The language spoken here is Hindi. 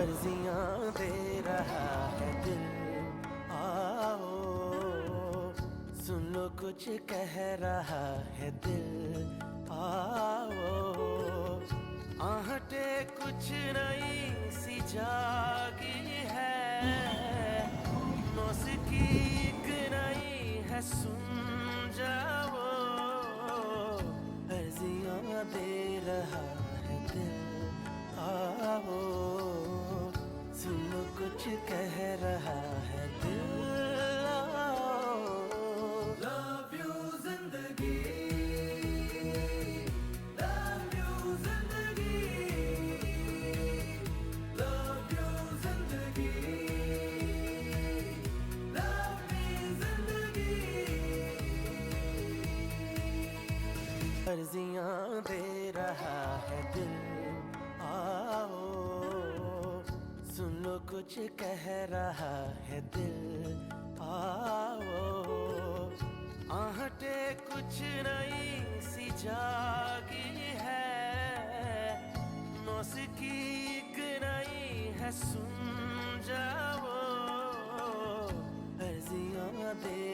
अर्जियां दे रहा है दिल। आओ सुन लो कुछ कह रहा है दिल। आओ आहटे कुछ नई सी जागी है। मौसीकी एक नई है सुन जाओ। अर्जियां दे रहा है दिल। आओ सुनो कुछ कह रहा है दिल। आओ लव यू जिंदगी, लव यू जिंदगी, लव यू जिंदगी, लव मी जिंदगी। अर्जियां दे रहा है दिल। आओ सुन लो कुछ कह रहा है दिल। आओ आहटे कुछ नई सी जागी है। मौसीकी एक नई है सुन जाओ। अर्जियां दे